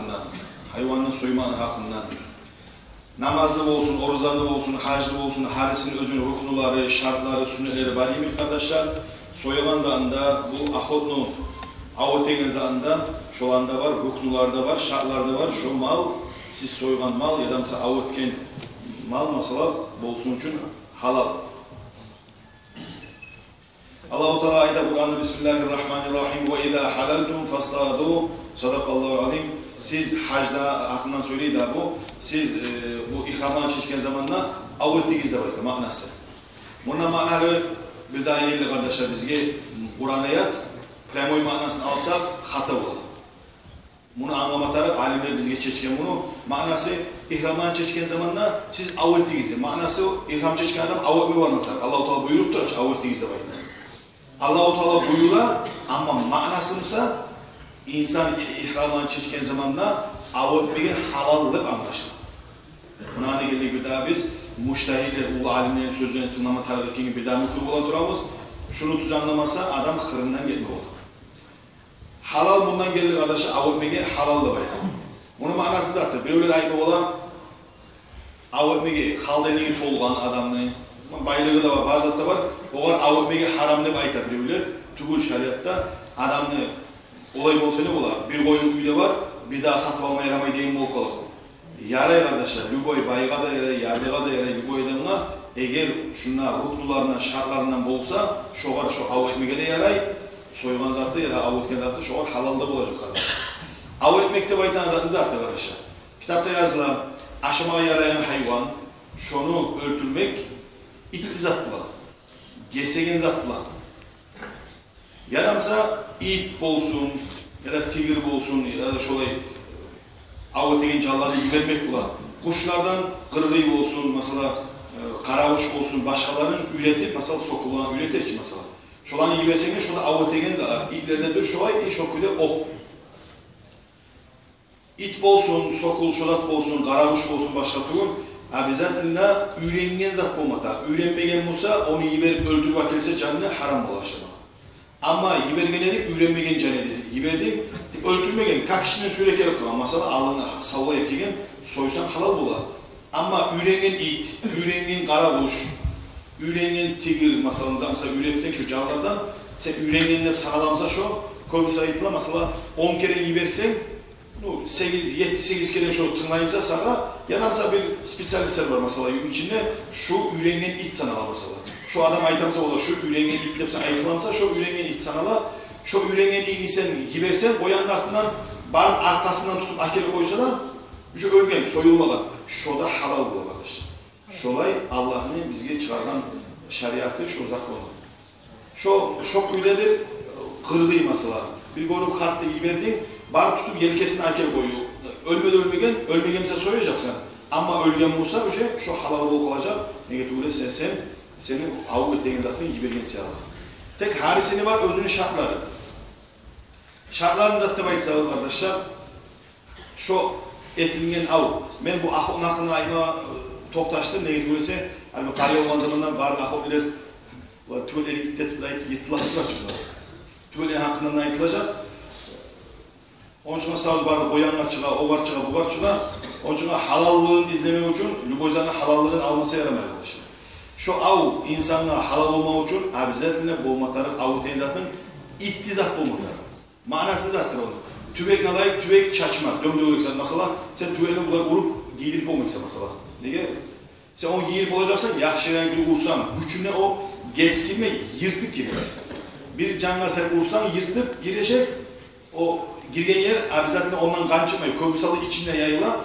hakkından, hayvanın soymanın hakkından, namazlı olsun, oruçlarlı olsun, haclı olsun, hadisin özünün rukunları, şartları, sünnetleri var mı kardeşler? Soyulan zamanda bu ahotnu av ettiğiniz zamanda şu anda var, rukunlarda var, şartlarda var. Şu mal, siz soygan mal ya da mesela av etken mal mesela olsun için halal. Allah-u Teala ayda Kur'an'da Bismillahirrahmanirrahim ve izâ halaltum fasladû sadakallahu alim. Siz hacda hakkından söyleyin de bu. Siz bu ihramdan çeşken zamanla av ettiğinizde var manası. Bunun manaları bir daha yerli kardeşler bizge Kur'an ayet premoy manasını alsak hata olur. Bunu anlamatarı alimler bizge çeşken bunu manası ihramdan çeşken zamanla siz av ettiğinizde. Manası ihram çeşken adam av etmeyi varmatar. Allah-u Teala buyuruptur av ettiğinizde var. Allah-u Teala buyurla ama manasımsa insan ihramdan çeşken zamanla av etmeye halallık anlaşılır. Buna ne geldi bir daha biz müştehidler, ulu alimlerin sözlerini tınlama tarihini bir daha mükür olan duramız. Şunu düzenlemezse adam hırından gelme olur. Halal bundan gelir kardeşi av etmeye halallık var. Bunun manası zaten böyle ayıbı olan av etmeye haldenliği tolgan adamını baylığı da var, bazı da var. O var av etmeye haramlık aytabilirler. Tügül şeriatta adamını olay olsa ne olar? Bir koyun üyde var, bir daha satып almaya yaramay deyin bol kalıp. Yaray kardeşler, Lüboy bayığa da yaray, yardığa da yaray Lüboy edemine, eğer şunlar rutlularından, şartlarından bolsa, şoğar şu av etmeye de yaray, soygan zatı ya da av etken zatı şoğar halalda olacak kardeşler. Av etmekte baytan zatı kardeşler. Kitapta yazılan, aşamaya yarayan hayvan, şunu öldürmek, itti zat bulan, gesegen zat bulan. Yanamsa it bolsun, ya da tigir bolsun, ya da şolay av etegen canları yibermek bulan. Kuşlardan kırgıy bolsun, mesela karavuş bolsun, başkalarını üretip, mesela sokulan üretir ki mesela. Şolanı yiberseniz, şoda av etegen itlerden de şolay, şokuyla ok. İt bolsun, sokul, şolat bolsun, karavuş bolsun, başka tuğun, bizatında ürengen zat olmata. Ürenmegen olsa, onu yiberip öldürüp akılsa canını haram bulaşır. Ama yibergenleri ürenmegen canını yiberdik, öldürmegen, kakişinin sürekli kılan, mesela alını savla yapken soysan halal bular. Ama ürengen it, ürengen karavuş, ürengen tigir, mesela üretsek şu canlardan, sen ürengenler sağlamsa şu, koyusa itla, mesela 10 kere yibersen, 7-8 kere şu tırnayımıza sarla, yanamsa bir spesyalistler var mesela içinde, şu ürengen it sanala mesela. Şu adam aytamsa ola, şu ürengen it depse aytılamsa, şu ürengen it sanala, şu ürengen itini sen yibersen, o yanın altından, barın arkasından tutup akeli koysa da, şu ölgen, soyulmalar, şoda halal bulamaz. Şolay Allah'ın bizge çıkardan şeriatı şu zat olur. Şu öyledir, kırgıy mesela. Bir grup kartı yiberdin, bar tutup yelkesini akeli koyuyor. Ölmegense soyacaksın. Ama ölgen olsa şu halal bol kalacak. Negetüyle senin av ettiğin zatını yibergen siyahlar. Tek harisini var, özünün şartları. Şartlarını zaten bayıtsağız arkadaşlar. Şu etilgen av. Ben bu ahun hakkında ayma toktaştım. Negetüyle hani kari olan zamandan bar ahun bilir. Tüveleri itletip yıtılattılar şunlar. Tüveleri hakkından ayıtılacak. Onun için sağız barda boyanlar çığa, o var çığa, bu var çığa. Onun için halallığın izlemek için, Lüboyzan'ın halallığın alması yaramıyor arkadaşlar. Şu av insanlara halal olmak için, bizatine bolmakları, av teyzatının ittizat bolmakları. Manası zattır onu. Tübek nalayıp, tübek çaçmak, dömdüğülüksen mesela, sen tübeğini vurup giydirip olmaysa mesela. Ne gerek? Sen onu giydirip olacaksan, yakşı renkli vursan, güçüne o geskilme, yırtık gibi. Bir canla sen vursan, yırtıp girecek, o girgen yer, bizatine ondan kan çıkmayı, köksalı içinde yayılan.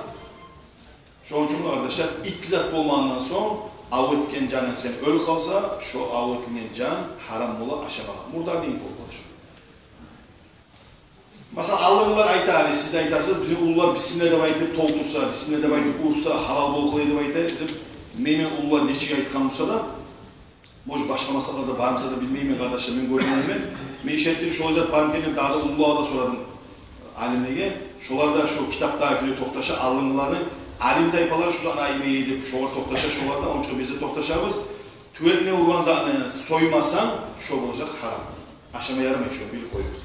Şu an için arkadaşlar, ittizat olmandan son, av etken canın sen öl kalsa, şu av etken can haram ola aşamağa. Murdar deyip olmalı. Mesela Allah'lar aytar, siz de aytarsınız, bizim ulular bismillah de baytip toltursa, bismillah de baytip ursa, halal bol kılay de baytip, meymen ulular neçik aytkan olsa da, boş başka masallarda barımsa da bilmeyim kardeşler, ben görmeyeyim. Men işettim şu özet barımkenim daha da uluğa da soradım alimlege. Şolarda şu kitaptaki toktaşa alınlarını alim tayfalar şu an aymeyi edip şolar toktaşa şolarda onun için biz de toktaşamız. Tüvetine urgan zatını soymasan şu olacak haram. Aşama yarım ekşi bilip koyuyoruz.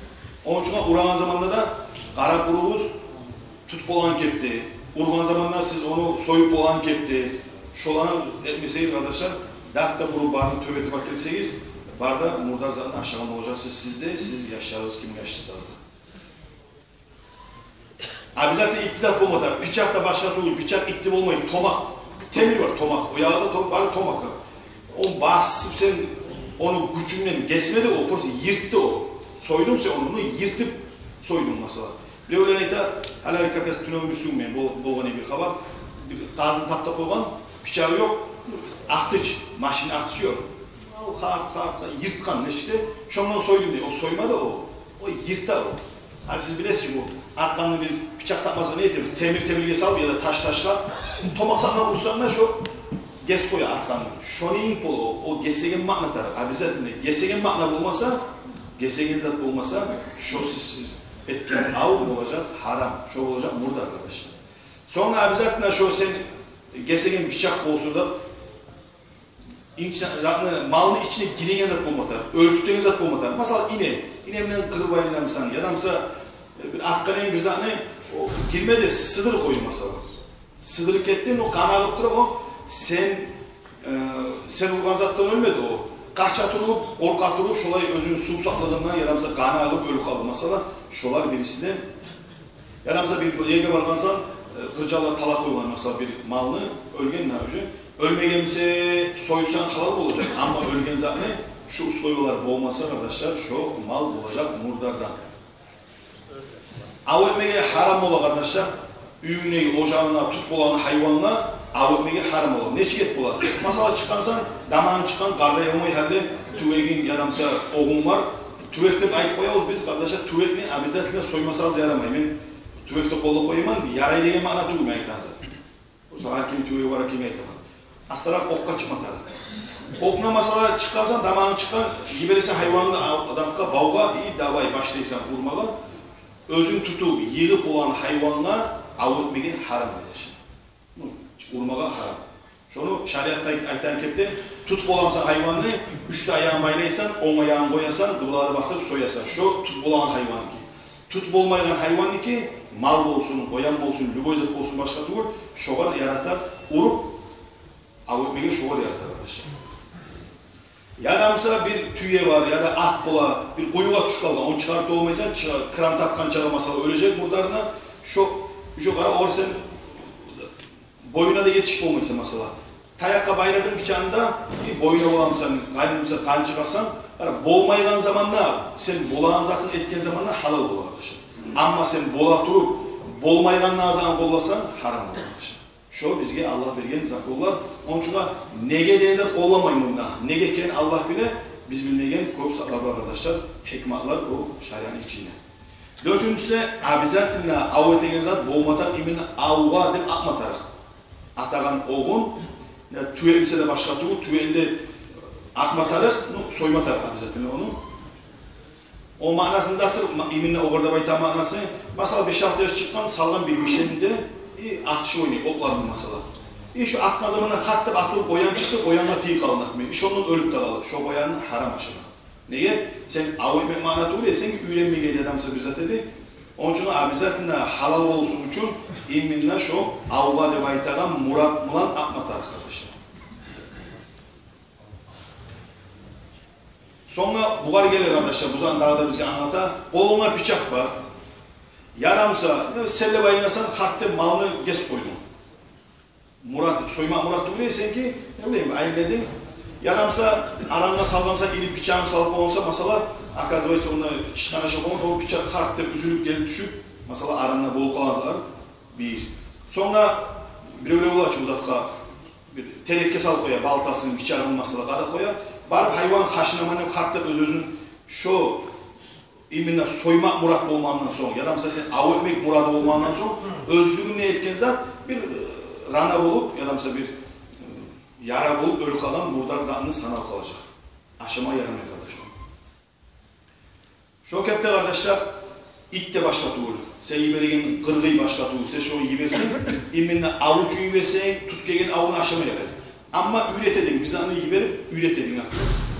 Onun için uğranan zamanda da kara kuruluz tutup olan kepti. Urgan zamanlar siz onu soyup olan kepti. Şolanı etmeseyiz arkadaşlar, dakika bunu barını tövbeti bakırsanız, barda murdar zaten aşağıda olacaksınız sizde, siz yaşarız kim yaşarsanız. Abi zaten iktizat olmadan, bıçak da başlatılır, bıçak ittim olmayın, tomak, temir var tomak, o yağda tomak, tomak var. O basıp sen onu gücünden kesmedi o, kursu yırttı o. Soydum sen onu yırtıp soydum mesela. Öyle de hala kakası tünövü sürmeyin, bolğanı bir haber. Gazın tapta koygan, bıçağı yok, aktıç, maşin aktışı yok. O yırtkan işte, şondan soydum diye, o soymadı o yırtta o. Hani siz bilesiniz bu, arkanını biz bıçak takmasa ne ediyoruz, temir sal ya da taşla, tomak sakla vursanlar şu, ges koya arkanını. Şonu in polo, o gesegen makna tarafı, abi zaten gesegen makna bulmasa, gesegen zat bulmasa, şu siz etken av olacak, haram, şu olacak burada arkadaşlar. Sonra abi zaten şu sen gesegen bıçak olsun da, malın içine giren zat bulmatar, ölçtüğün zat bulmatar. Mesela inemden kırbayınlamışsan ya da mesela bir atkanayın bir zaten o girmede sıdır koyun mesela. Sıdırık ettin o kan alıp durup o sen urgan zattan ölmedi o. Kaç atılıp, korku atılıp şolay özünü su sakladığından ya da mesela kan alıp ölü kaldı mesela. Şolar birisi de ya da mesela bir yege bargansan kırcalar talak koyulan mesela bir malını ölgen ne önce. Ölmegense soysan halal olacak ama ölgen zaten şu soyular boğmasa arkadaşlar şu mal olacak murdardan. Av etmeye haram olur arkadaşlar. Üyüne, ocağına, tut olan hayvanla av etmeye haram olur. Ne çiğet bular? Mesela çıkansan, damağın çıkan, karda yapmayı herhalde tüvegin yanımsa oğun var. Tüvekten ayıp koyarız biz arkadaşlar. Tüvekle abizatle soymasanız yaramayın. Ben tüvekte kolla koyamam. Yarayı degen mağına duymayın tanzı. O zaman kim tüveği var, kim eğitim. Aslara okka çıkmatar. Okuna mesela çıkarsan, damağın çıkan, giberisi hayvanla adamka bağga, iyi davayı başlaysan vurmağa. Özün tutup, yığıp olan hayvanla av etmeye haram eder. Vurmağa haram. Şunu şariatta aytan kepte, tutup olansa hayvanı, 3 ayağın baylaysan, 10 ayağın koyasan, kıvıları baktırıp soyasan. Şu tutup olan hayvan ki. Tutup olmayan hayvan ki, mal olsun, koyan olsun, lüboyzat olsun başka tuğur, şoğar yaratar, urup, av etmeye şoğar yaratar arkadaşlar. Ya da mesela bir tüye var ya da at bola, bir koyuğa tuş kaldı, onu çıkartıp olmaysan, kıran tapkan çalamasa ölecek murdarına, şu kara orsen boyuna da yetişip olmaysa mesela. Tayakka bayradın bıçağında boyuna olamsan, kaynımsa kan çıkarsan, bolmayılan zamanla, sen bolağın zaten etken zamanla halal olur arkadaşlar. Ama sen bola durup, bolmayılan nazan kollasan haram olur arkadaşlar. Şu bizge Allah bergen zat ollar. Onun için nege denize kollamayın bunda. Nege ken Allah bile biz bilmegen koyup saklar arkadaşlar. Hikmatlar o şarianın içinde. Dördüncüsü de abizatinle av eten zat boğmatar imin avga deyip atmatar. Atagan oğun tüvelimse de başka tüvelinde atmatarı soymatar abizatinle onu. O manasını zaten iminle oğurda bayta manası. Mesela 5-6 yaş çıkan salgan bir mişeninde atışı oynayıp oklarını mesela. Şu atkan zamanında kattıp atılıp koyan çıktı, koyanla tıyı kalın atmayın. İş onun ölüp de kalır. Şu koyanın haram aşırı. Neye? Sen av etmek manatı oluyor, sen ki üylenmeye geliyor adamsa bir zaten değil. Onun için abizatında halal olsun için iminle şu avva debaytadan murat bulan atmadı arkadaşlar. Sonra bugar gelir arkadaşlar, bu zaman daha da bize anlata. Koluna bıçak var. Yaramsa, selle bayınasan hartte malını geç koydun. Soyma murat duruyorsan ki, ne bileyim, ayınledin. Yaramsa, aranda sallansa, ilip bıçağını salıp olsa, mesela, akazvaysa onunla çıkan aşağı olun, o bıçak hartte üzülüp gelip düşüp, mesela aranda bol kalansalar, bir. Sonra, bir öyle ulaç uzatka, bir terekke salıp koya, baltasını, bıçağını mesela kada koya, barıp hayvan haşınamanın hartte öz-özün, şu, İminle soymak murat olmandan sonra ya da mesela sen av etmek murat olmandan sonra özlüğünü ne etken zat bir rana bulup ya da mesela bir yara bulup ölü kalan murdar zatını sanal kalacak. Aşama yaramaya kardeşler. Şu kepte kardeşler it de başlatıyor. Sen yiberegen kırgıyı başlatıyor. Sen şu yibersin. İminle avucu yibersen tut gegen avını aşama yarar. Ama üretedin. Biz anı yiberip üretedin.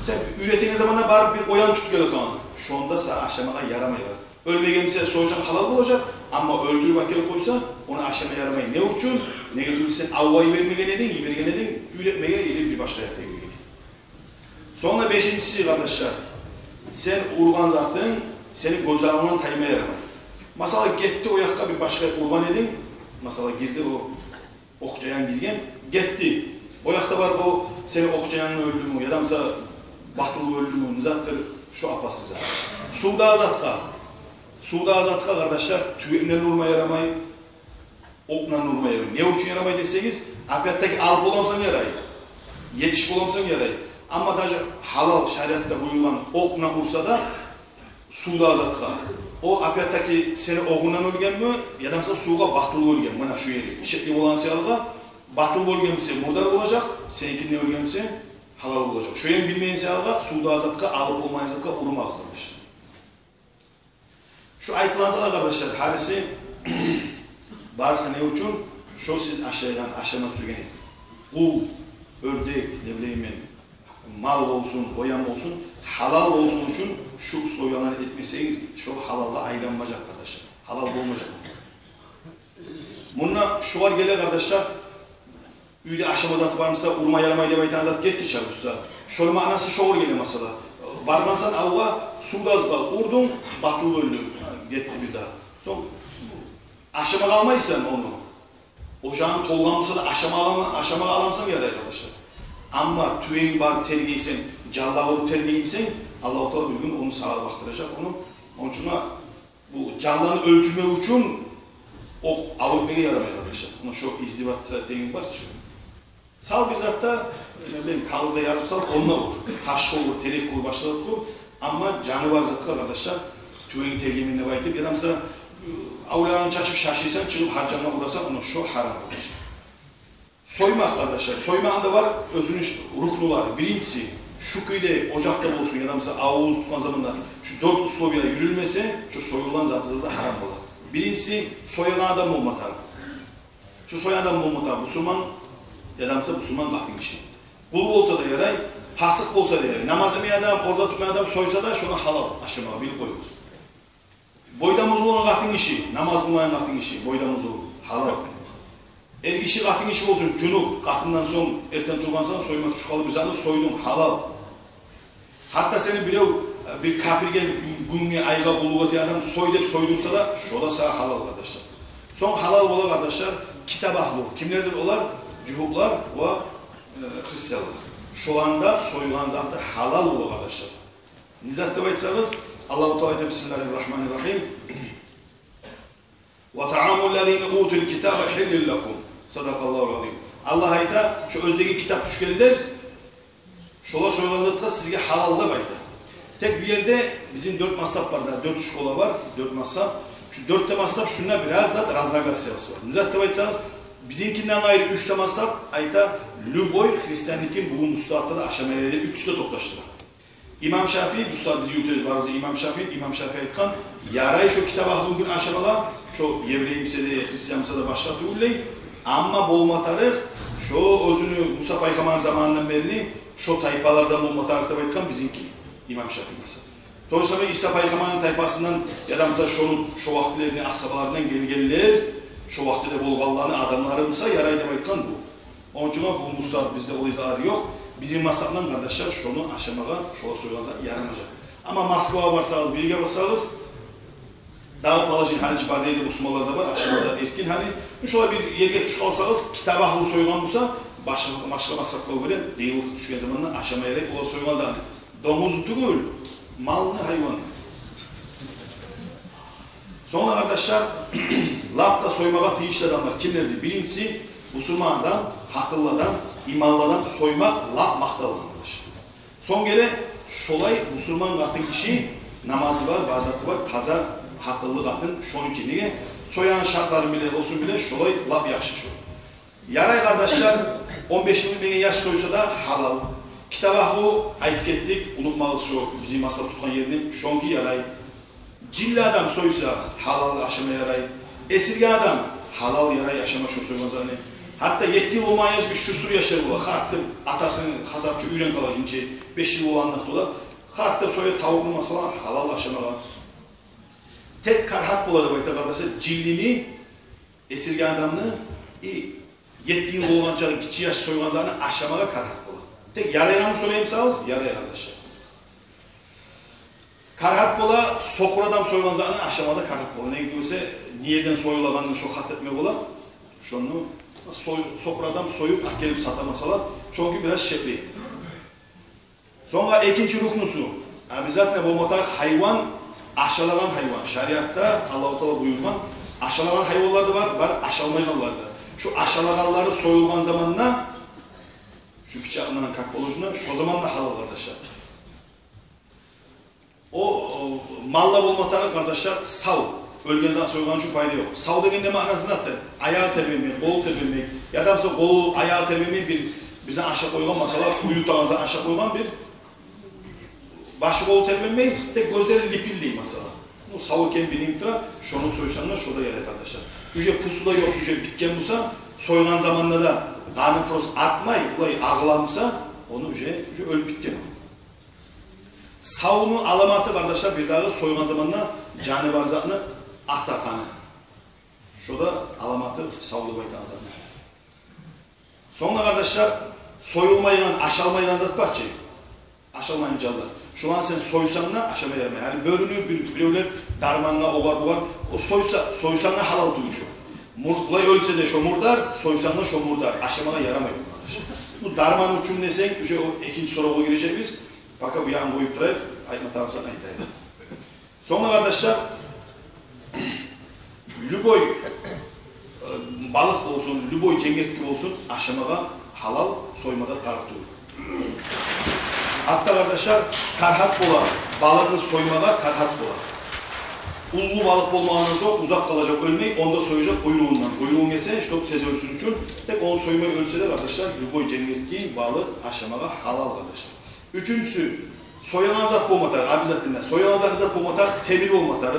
Sen ürettiğin zamanla bari bir oyan tut gele kalan. Şu anda sana aşamaya yaramıyor. Ölmeyeceğimse soysan halal olacak, Ama öldürüp akılıp koysa onu aşama yaramayın. Ne için? Ne getirdi sen avvayı vermegen edin, yibergen edin, üretmeye gelip bir başka hayata girgen. Sonra beşincisi kardeşler, sen urgan zatın seni gözalından taymaya yaramay. Mesela gitti o yakka bir başka urgan edin, mesela girdi o okçayan girgen, gitti. O yakta var o seni okçayanın öldürümü ya da mesela batılı öldürümü, nizattır şu apasıza. Suda azatka kardeşler tüyünden vurmaya yaramay, okla vurmaya yaramay. Ne için yaramay deseniz, apiyattaki alıp olamsan yaray, yetişip olamsan yaray. Ama da halal şeriatta buyurulan okla vursa da suda azatka. O apiyattaki seni okundan ölgen mi ya da mesela suğa batılı ölgen. Bana şu yeri, işetli olan siyalga batılı ölgen ise murdar olacak, seninkinde ölgen ise halal olacak. Şu yeri bilmeyen siyalga suda azatka, alıp olmayan azatka urumağızlamış. Şu aytılansalar kardeşler, hadisi varsa ne için? Şu siz aşağıdan sürgeni. Kul, ördek, ne bileyim ben, mal olsun, boyam olsun, halal olsun için şu soyalar etmeseniz şu halalla aylanmayacak kardeşler. Halal olmayacak. Bununla şu var gelir kardeşler, üyde aşama zatı varmışsa, urma yaramayla baytan zat gitti çalışsa. Şöyle manası şu var gelir mesela. Barmansan avva, suda azgal, urdun, batılı öldü. Gitti bir daha. Son aşama almaysan onu. Ocağın tolganmışsa da aşama alamsan yarar arkadaşlar. Ama tüyeğin var tergiysen, calla olup tergiysen Allah-u Teala bir gün onu sağa baktıracak onu. Onun için bu callanı öldürme için ok avutmaya yaramıyor arkadaşlar. Onun şu izdivat temin var şu. Sal bir zatta ben kağızda yazıp sal onunla vur. Taş olur, terek olur, başladık olur. Ama canı var zatta arkadaşlar. Tüyeğin tergiminde baytıp ya da mesela avlanın çaçıp şaşıysan çıkıp harcanına uğrasan onu şu haram arkadaşlar. Soymak arkadaşlar. Soymağında var özünün ruknuları. Birincisi şu köyde ocakta olsun ya da mesela ağız tutma zamanında şu 4 uslubiya yürülmesi şu soyulan zatınızda haram olur. Birincisi soyan adam olmatar. Şu soyan adam olmatar. Müslüman ya da mesela Müslüman vaktin kişi. Kul olsa da yaray, fasık olsa da yaray. Namaz etmeyen adam, orada tutmayan adam soysa da şuna halal aşamağa bir koyulur. Boydan uzun olan vaktin kişi, namaz kılmayan vaktin kişi, boydan uzun, halal. Eğer kişi katın işi olsun, cunub, katından son erten turgansan soyma tuşkalı bir zanı soydun, halal. Hatta seni bir kafir gelip günlüğe ayga buluğa diye adam soy deyip soydursa da şu da sana halal kardeşler. Son halal olan kardeşler kitap ahlu. Kimlerdir olar? Cuhublar ve Hristiyanlar. Şu anda soyulan zatı halal olan kardeşler. Nizatta baytsanız Allah-u Teala Bismillahirrahmanirrahim. وَتَعَامُ الَّذ۪ينَ اُوتُ الْكِتَابَ حِلِّ لَكُمْ Sadakallahu azim. Allah ayda şu özdeki kitap düşkelidir. Şola soyulanlıkta sizge halalda bayda. Tek bir yerde bizim 4 masraf var da 4 şkola var. 4 masraf. Şu 4 masraf şuna biraz da raznagasyası var. Nizatta baytsanız bizimkinden ayrı 3 masraf ayda Lüboy Hristiyanlikin bugün Mustahat'ta da aşamayla 3'ü de toplaştılar. İmam Şafii, bu saat bizi yutuyoruz var İmam Şafii etkan yaray şu kitap ahlın gün aşamala şu Yevreyimse de Hristiyanımsa da başladı ulley ama bolmatarık şu özünü Musa Peygamber zamanından beri şu tayfalardan bolmatarıkta baytkan bizimki İmam Şafii mesela. Dolayısıyla İsa Peygamber'in tayfasından ya da mesela şu vaktilerini asabalarından gelirler şu vaktide bolgallarını adamlarımsa yarayla baytkan bu. Onun için bu Musa bizde o izahı yok. Bizim masrafla kardeşler şunu aşamağa, şuna soyulansa yaramayacak. Ama Moskova varsanız, Bilge varsanız, daha palajin hani cibadeydi Müslümanlarda var, aşamada etkin hani. Şöyle bir yerge tuş kalsanız, kitap ahlı soyulan olsa, başka masrafla göre değil düşken zamanında aşamaya gerek ola soyulmaz hani. Domuz değil, malını hayvan. Sonra arkadaşlar, lapta soymağa teyişli adamlar kimlerdi? Birincisi, Müslümandan, hakıllıdan, imanlıdan soymak, lap maktalanmış. Son gele, şolay Müslüman katın kişi namazı var, bazatı var, taza hakıllı katın şonunki. Niye? Soyan şartları bile olsun bile şolay lap yakşı şu. Yaray kardeşler 15-20 yaş soysa da halal. Kitap ahlu ayıp ettik, unutmalıyız şu bizim masal tutan yerini. Şonki yaray. Cilli adam soysa halal aşama yaray. Esirge adam halal yaray aşama şu soymaz hani. Hatta 7 yıl olmayınca bir şusur yaşar bu. Hatta atasının kasapçı üren kalır ince 5 yıl olanlık dolar. Hatta soya tavuklu masala halal aşamalar. tek karhat buladı bayta kardeşler, cildini esirgen adamını yettiğin oğlancağı kiçi yaş soygan zamanı aşamaga karhat buladı. Tek yarayağını söyleyeyim sağız, yaraya kardeşler. Karhat bola, sokur adam soygan zamanı aşamada karhat bola. Ne gidiyorsa, niyeden soyulaganını şu kat etme bola, şunu sokur adam soyup gelip satamasalar, çünkü biraz şekli. Sonra ikinci ruknusu, bizatne bu motak hayvan, aşılanan hayvan. Şeriatta Allah-u Teala buyurgan, aşılanan hayvanlar da var aşılmayanlar da. Şu aşılaganları soyulgan zamanla, şu bıçağından kakbolojuna, şu zaman da halal kardeşler. O malla bulmatanı kardeşler sav. Ölgezden soyulgan şu fayda yok. Sav degen ne manasını attı? Ayağı terbiyemek, kol terbiyemek, ya da kol ayağı terbiyemek bir bize aşağı koyulan mesela uyutağınıza aşağı koyulan bir başı kolu terbiyemek, tek gözleri lipilli mesela. Bu savurken bileyim tıra, şunu soysanlar şurada yer kardeşler. Yüce pusula yok, yüce bitken bulsa, soyulan zamanla da kanun pros atmay, olayı ağlanmışsa, onu yüce ölüp bitken. Savunu alamatı kardeşler bir daha soyulan zamanla canı var zatını atta kanı. Şurada alamatı savulu baytan zaten. Sonra kardeşler soyulmayan, aşalmayan zat var ki, aşalmayan canlı. Şu an sen soysanla aşamaya verme. Yani bölünüyor bireyler darmanla ovar. O soysanla halal duyuşu. Murtlay ölse de şu murdar, soysanla şu murdar. Aşamaya yaramıyor. Bu darman uçun desek, o ikinci soruya girecek biz. Bakın bu yan koyup durayıp, aytma tarafsan aytayım. Sonra kardeşler, lüboy balık olsun, lüboy cengetlik olsun, aşamaya halal, soymada tartıyor. Hatta kardeşler karhat bolar, balığını soymada karhat bolar. Ullu balık olmağından sonra uzak kalacak, ölmeyi, onda soyacak kuyruğundan. Kuyruğun yese, şu tez ölsün için, tek onu soymayı ölse de kardeşler, lüboy cengetlik balık aşamada halal kardeşler. Üçüncüsü, soyulan zat olmatar, abizatında. Soyulan zat olmatar, temir olmatar,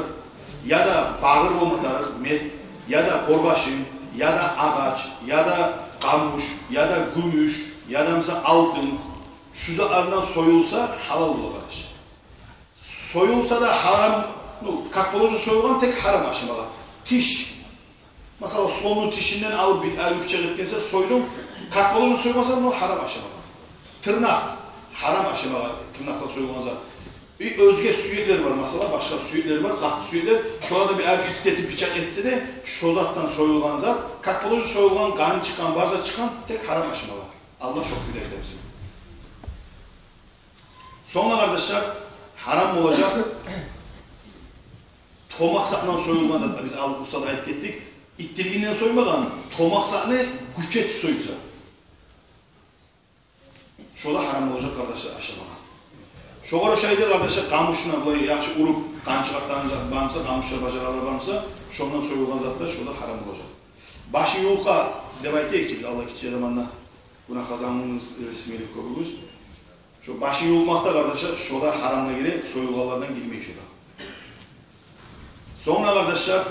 ya da bağır olmatar, ya da korbaşın, ya da ağaç, ya da kamış, ya da gümüş, ya da mesela altın, şu zatlardan soyulsa halal olur kardeşler. Soyulsa da haram, kakbolocu soyulan tek haram aşamalar. Tiş, mesela slonun tişinden alıp bir bıçak etkense soydum, kakbolocu soymasa bunu haram aşamalar. Tırnak, haram aşamalar, tırnakla soyulmazlar. Bir özge süyetler var mesela, başka süyetler var, katlı süyetler. Şurada bir itteti bıçak etse de şu zattan soyulgan zat, kakbolocu soyulgan, kan çıkan, varsa çıkan tek haram aşamalar. Allah çok güzel edemsin. Sonra kardeşler, haram olacak, tomak sakından soyulgan zat, biz alıp ustada ayet ettik. İttirginden soymadan, tomak sakını güç et soyulsa. Şurada haram olacak kardeşler aşamalar. Şoğara şeydir kardeşler, kamışına burayı yaxşı urup, kan çıkartlarınız varmasa, kamışlar, bacaralar varmasa, şondan soyulgan zatlar şurada haram olacak. Başı yuqa, demek ki Allah kiçiye zamanla buna kazanmamız resmiyle koyuyoruz. Şu başı yuğulmakta kardeşler, şurada haramla giri, soyulgalardan girmeyi şurada. Sonra kardeşler,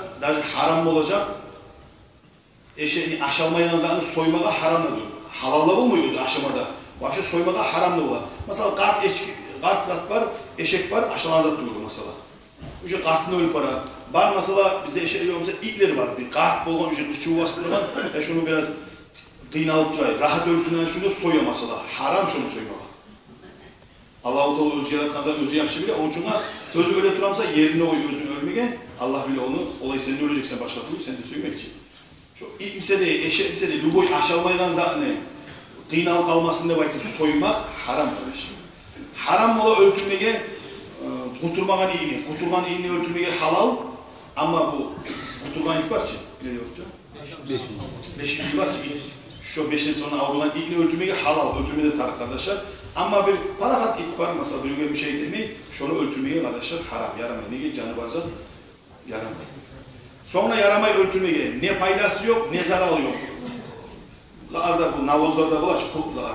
haram olacak, eşeğini aşalmayan zatını soymağa haramla diyor. Halalla olmuyoruz aşamada. Başka soymağa haramla olur. Mesela kart zat var, eşek var, aşılan zat duruyor mesela. Üce kartını ölüp para. Var mesela, bizde eşek yok mesela, itleri var. Bir kart bolgan, üce ıçı uvasını var. Şunu biraz kıynalıp durayı. Rahat ölsünden şunu soyuyor mesela. Haram şunu soymağa. Allah-u Teala özü yaratkan zat özü yakşı bile. Onun için özü öyle duramsa yerine oy özünü ölmeye. Allah bile onu, olay sen de öleceksen başka türlü, sen de söylemek için. Şu it ise de, eşek ise de, lüboy aşalmayan zat ne? Kıynalık almasında vakit soymak haram kardeşim. Haram ola öldürmeye, kuturmagan iğni. Kuturgan iğni öldürmeye halal. Ama bu kuturgan ip var ki, ne diyor hocam? Beşinci var ki, şu beşin sonra avrulan iğni öldürmeye halal. Öldürmeye de tarih kardeşler. Ama bir parahat ip var, mesela bir şey demeyi, şunu öldürmeye kardeşler haram, yaramayı. Niye? Canı varsa yaramayı. Sonra yaramayı öldürmeye ne faydası yok, ne zararı yok. Arada bu navozlarda var, kurtlar,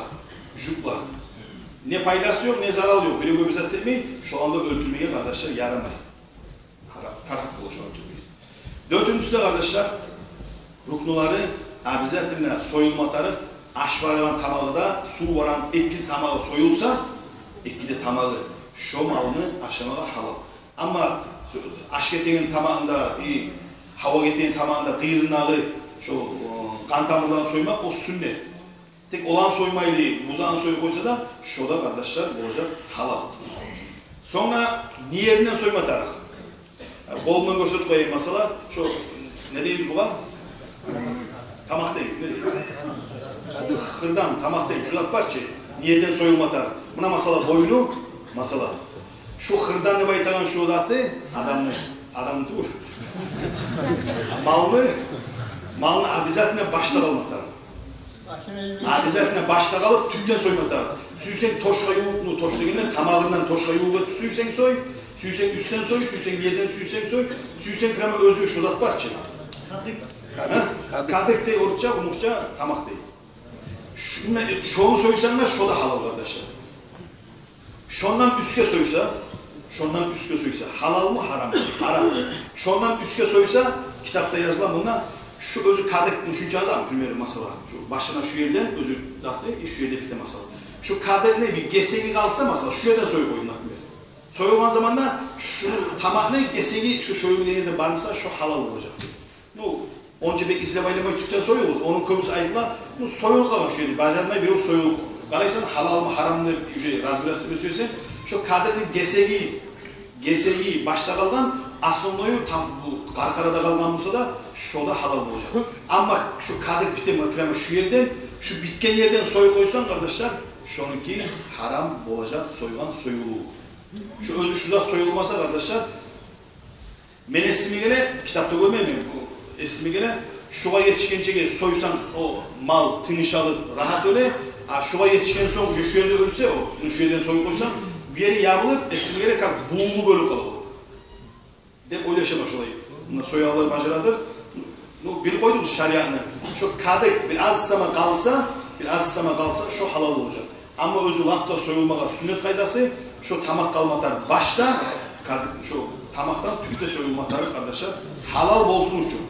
juklar. Ne faydası yok, ne zararı yok. Böyle bir zat etmeyi, şu anda öldürmeye kardeşler yaramayın. Karhat buluşu öldürmeyi. Dördüncüsü de kardeşler, ruknuları, abizatinle soyulmaları, aşvarılan tamağı da, su varan etli tamağı soyulsa, etli de tamağı, şu malını aşamada halal. Ama aş ketegen tamamında, hava ketegen tamamında kıyırnağı şu kan tamırdan soymak o sünnet. Tek olan soymayla buzağın soyu koysa da şurada kardeşler olacak halal. Sonra niyetinden soyma tarih. Kolundan gösterip koyayım mesela şu ne deyiz bu lan? Tamak değil, ne değil? Hırdan, tamak değil, şurada parça. Niyetten soyulma tarih. Buna masala boynu, masala. Şu hırdan ne baytagan şu zatı adamı dur. Malını abizatına başta kalmak tarih. Abizatına başta kalıp tüpten soyma tarih. Süysen toşka yuğuklu, toşka yine tamağından toşka yuğuklu süysen soy. Süysen üstten soy, süysen yerden süysen soy. Süysen krema özü şu zat parça. Kadık değil, orukça, umukça, tamak değil. Şunu soysanlar şu da halal kardeşler. Şundan üske soysa halal mı haram mı? Haram. Şundan üske soysa kitapta yazılan bundan şu özü kadık mı şu cazam primeri masala. Şu başına şu yerden özü dahtı, şu yerde bitti masala. Şu kadık ne bir geseni kalsa masala şu yerden soy koyun primeri. Soyulman zamanda şu tamamını geseni şu soyulun yerinde varmışsa şu halal olacak. No. Onca bek izlemeyle tüpten soyuyoruz. Onun kömüsü ayıkla, bu soyul kalan şu yedi. Bacarına biri o soyul. Karaysan halal mı haram mı razbirası bir söylesen, şu kaderin gesegi başta kalan aslında tam bu karkarada kalan olsa da şurada halal olacak. Ama şu kader bitemem şu yerden, şu bitken yerden soy koysan kardeşler, şununki haram olacak soyulan soyulu. Şu özü şu zat soyulmasa kardeşler, ben esmi gene kitapta görmeyeyim mi? Esmi gene şuğa yetişkince soysan o mal tınışalı rahat öyle. Şuğa yetişken son şu yerde ölse o şu yerden soy koysan bir yeri yağılıp esmi gene kalk buğulu böyle kalır. Dep oylaşamaz olayı. Bunda soyalılar bacaradır. Bir koyduk şariatını. Şu kadık biraz zaman kalsa şu halal olacak. Ama özü vakta soyulmağa sünnet kayzası şu tamak kalmatar başta şu tamaktan tüpte soyulmatar kardeşler halal olsun için.